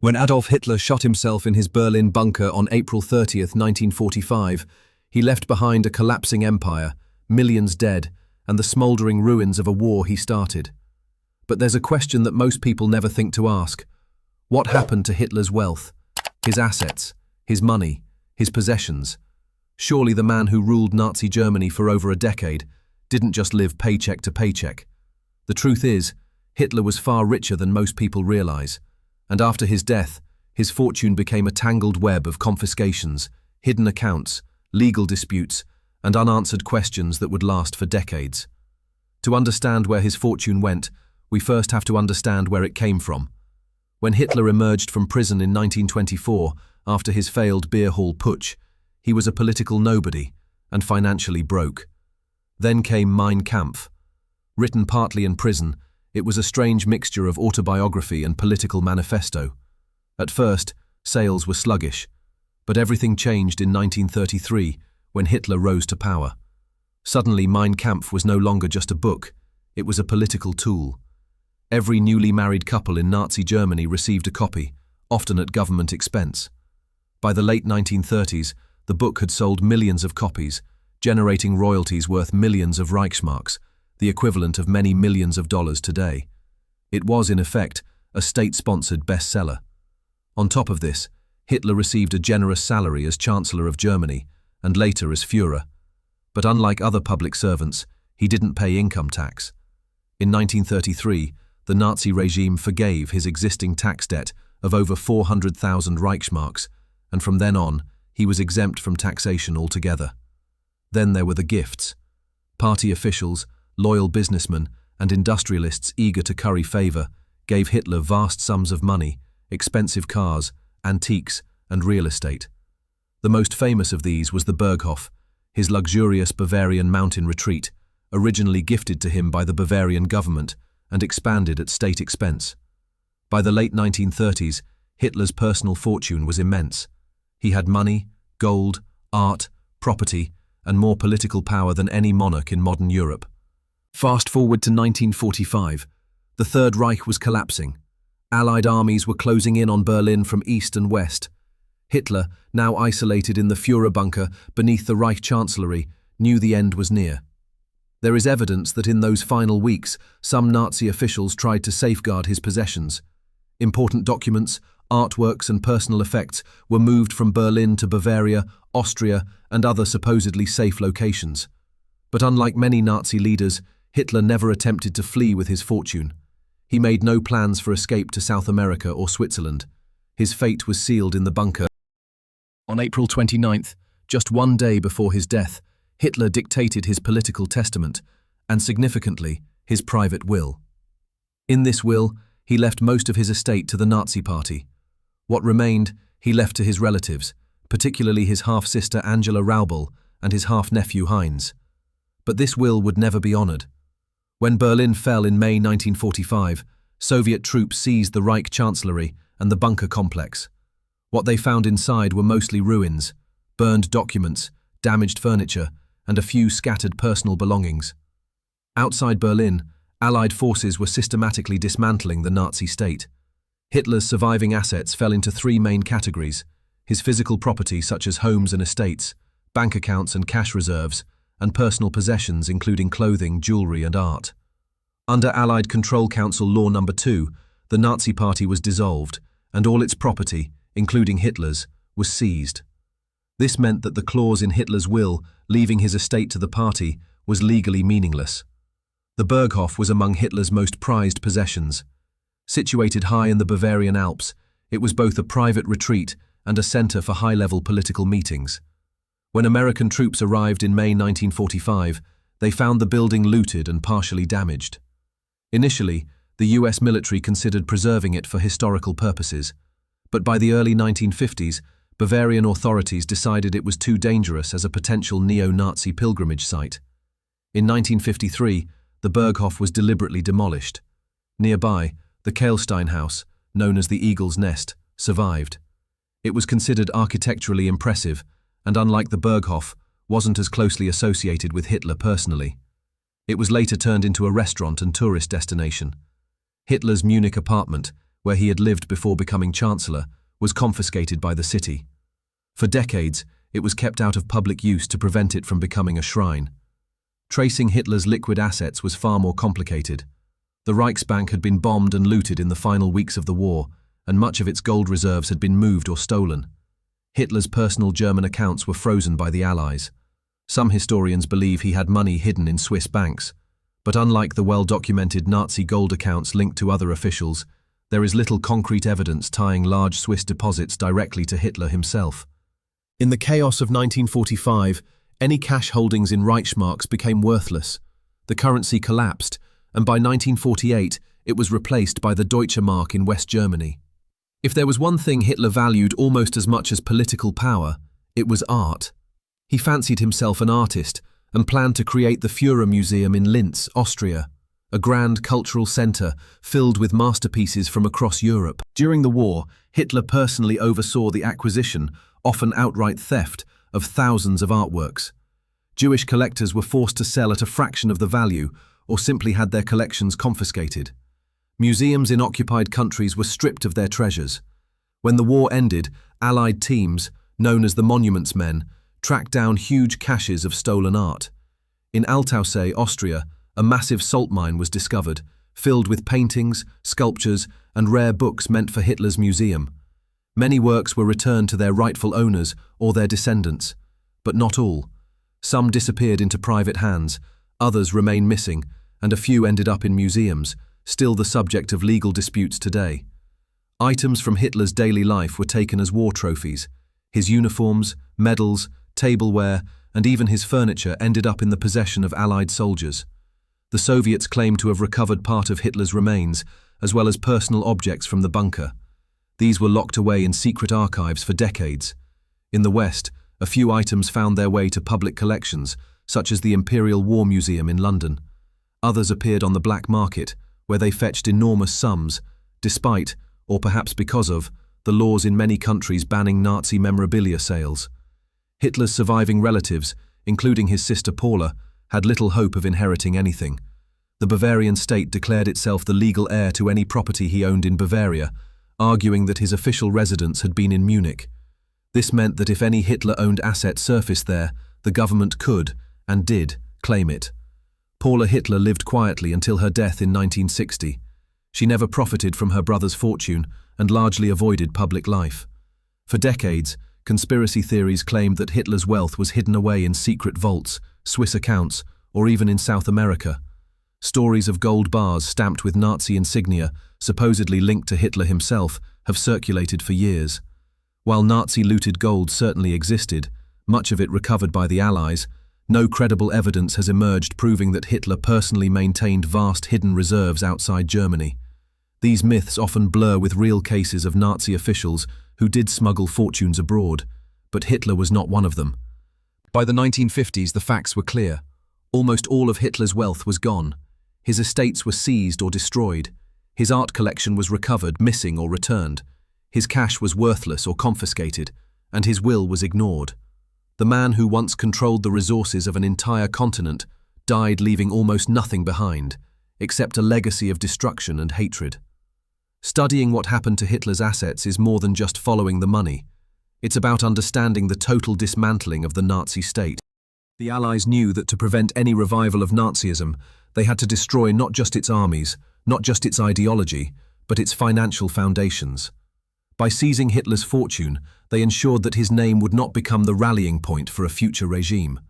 When Adolf Hitler shot himself in his Berlin bunker on April 30th, 1945, he left behind a collapsing empire, millions dead, and the smouldering ruins of a war he started. But there's a question that most people never think to ask. What happened to Hitler's wealth? His assets? His money? His possessions? Surely the man who ruled Nazi Germany for over a decade didn't just live paycheck to paycheck. The truth is, Hitler was far richer than most people realize. And after his death, his fortune became a tangled web of confiscations, hidden accounts, legal disputes, and unanswered questions that would last for decades. To understand where his fortune went, we first have to understand where it came from. When Hitler emerged from prison in 1924, after his failed beer hall putsch, he was a political nobody and financially broke. Then came Mein Kampf. Written partly in prison, it was a strange mixture of autobiography and political manifesto. At first, sales were sluggish, but everything changed in 1933 when Hitler rose to power. Suddenly, Mein Kampf was no longer just a book, it was a political tool. Every newly married couple in Nazi Germany received a copy, often at government expense. By the late 1930s, the book had sold millions of copies, generating royalties worth millions of Reichsmarks, the equivalent of many millions of dollars today. It was, in effect, a state-sponsored bestseller. On top of this, Hitler received a generous salary as Chancellor of Germany and later as Führer. But unlike other public servants, he didn't pay income tax. In 1933, the Nazi regime forgave his existing tax debt of over 400,000 Reichsmarks, and from then on, he was exempt from taxation altogether. Then there were the gifts. Party officials, loyal businessmen, and industrialists eager to curry favor gave Hitler vast sums of money, expensive cars, antiques, and real estate. The most famous of these was the Berghof, his luxurious Bavarian mountain retreat, originally gifted to him by the Bavarian government and expanded at state expense. By the late 1930s, Hitler's personal fortune was immense. He had money, gold, art, property, and more political power than any monarch in modern Europe. Fast forward to 1945. The Third Reich was collapsing. Allied armies were closing in on Berlin from east and west. Hitler, now isolated in the Führer bunker beneath the Reich Chancellery, knew the end was near. There is evidence that in those final weeks, some Nazi officials tried to safeguard his possessions. Important documents, artworks, and personal effects were moved from Berlin to Bavaria, Austria, and other supposedly safe locations. But unlike many Nazi leaders, Hitler never attempted to flee with his fortune. He made no plans for escape to South America or Switzerland. His fate was sealed in the bunker. On April 29th, just one day before his death, Hitler dictated his political testament, and significantly, his private will. In this will, he left most of his estate to the Nazi Party. What remained, he left to his relatives, particularly his half-sister Angela Raubal and his half-nephew Heinz. But this will would never be honored. When Berlin fell in May 1945, Soviet troops seized the Reich Chancellery and the bunker complex. What they found inside were mostly ruins, burned documents, damaged furniture, and a few scattered personal belongings. Outside Berlin, Allied forces were systematically dismantling the Nazi state. Hitler's surviving assets fell into three main categories: his physical property such as homes and estates, bank accounts and cash reserves, and personal possessions including clothing, jewelry, and art. Under Allied Control Council Law No. 2, the Nazi Party was dissolved, and all its property, including Hitler's, was seized. This meant that the clause in Hitler's will, leaving his estate to the party, was legally meaningless. The Berghof was among Hitler's most prized possessions. Situated high in the Bavarian Alps, it was both a private retreat and a center for high-level political meetings. When American troops arrived in May 1945, they found the building looted and partially damaged. Initially, the US military considered preserving it for historical purposes, but by the early 1950s, Bavarian authorities decided it was too dangerous as a potential neo-Nazi pilgrimage site. In 1953, the Berghof was deliberately demolished. Nearby, the Kehlstein House, known as the Eagle's Nest, survived. It was considered architecturally impressive, and unlike the Berghof, wasn't as closely associated with Hitler personally. It was later turned into a restaurant and tourist destination. Hitler's Munich apartment, where he had lived before becoming chancellor, was confiscated by the city. For decades, it was kept out of public use to prevent it from becoming a shrine. Tracing Hitler's liquid assets was far more complicated. The Reichsbank had been bombed and looted in the final weeks of the war, and much of its gold reserves had been moved or stolen. Hitler's personal German accounts were frozen by the Allies. Some historians believe he had money hidden in Swiss banks, but unlike the well-documented Nazi gold accounts linked to other officials, there is little concrete evidence tying large Swiss deposits directly to Hitler himself. In the chaos of 1945, any cash holdings in Reichsmarks became worthless. The currency collapsed, and by 1948, it was replaced by the Deutsche Mark in West Germany. If there was one thing Hitler valued almost as much as political power, it was art. He fancied himself an artist and planned to create the Führer Museum in Linz, Austria, a grand cultural centre filled with masterpieces from across Europe. During the war, Hitler personally oversaw the acquisition, often outright theft, of thousands of artworks. Jewish collectors were forced to sell at a fraction of the value or simply had their collections confiscated. Museums in occupied countries were stripped of their treasures. When the war ended, Allied teams, known as the Monuments Men, tracked down huge caches of stolen art. In Altaussee, Austria, a massive salt mine was discovered, filled with paintings, sculptures, and rare books meant for Hitler's museum. Many works were returned to their rightful owners or their descendants, but not all. Some disappeared into private hands, others remain missing, and a few ended up in museums, still the subject of legal disputes today. Items from Hitler's daily life were taken as war trophies. His uniforms, medals, tableware, and even his furniture ended up in the possession of Allied soldiers. The Soviets claimed to have recovered part of Hitler's remains, as well as personal objects from the bunker. These were locked away in secret archives for decades. In the West, a few items found their way to public collections, such as the Imperial War Museum in London. Others appeared on the black market, where they fetched enormous sums, despite, or perhaps because of, the laws in many countries banning Nazi memorabilia sales. Hitler's surviving relatives, including his sister Paula, had little hope of inheriting anything. The Bavarian state declared itself the legal heir to any property he owned in Bavaria, arguing that his official residence had been in Munich. This meant that if any Hitler-owned asset surfaced there, the government could, and did, claim it. Paula Hitler lived quietly until her death in 1960. She never profited from her brother's fortune and largely avoided public life. For decades, conspiracy theories claimed that Hitler's wealth was hidden away in secret vaults, Swiss accounts, or even in South America. Stories of gold bars stamped with Nazi insignia, supposedly linked to Hitler himself, have circulated for years. While Nazi-looted gold certainly existed, much of it recovered by the Allies, no credible evidence has emerged proving that Hitler personally maintained vast hidden reserves outside Germany. These myths often blur with real cases of Nazi officials who did smuggle fortunes abroad, but Hitler was not one of them. By the 1950s, the facts were clear. Almost all of Hitler's wealth was gone. His estates were seized or destroyed. His art collection was recovered, missing, or returned. His cash was worthless or confiscated, and his will was ignored. The man who once controlled the resources of an entire continent died leaving almost nothing behind, except a legacy of destruction and hatred. Studying what happened to Hitler's assets is more than just following the money. It's about understanding the total dismantling of the Nazi state. The Allies knew that to prevent any revival of Nazism, they had to destroy not just its armies, not just its ideology, but its financial foundations. By seizing Hitler's fortune, they ensured that his name would not become the rallying point for a future regime.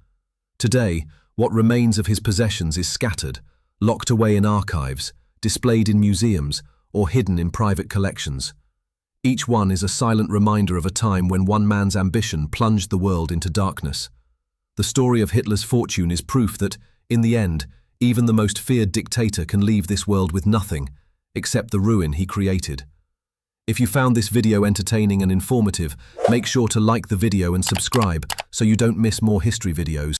Today, what remains of his possessions is scattered, locked away in archives, displayed in museums, or hidden in private collections. Each one is a silent reminder of a time when one man's ambition plunged the world into darkness. The story of Hitler's fortune is proof that, in the end, even the most feared dictator can leave this world with nothing, except the ruin he created. If you found this video entertaining and informative, make sure to like the video and subscribe so you don't miss more history videos.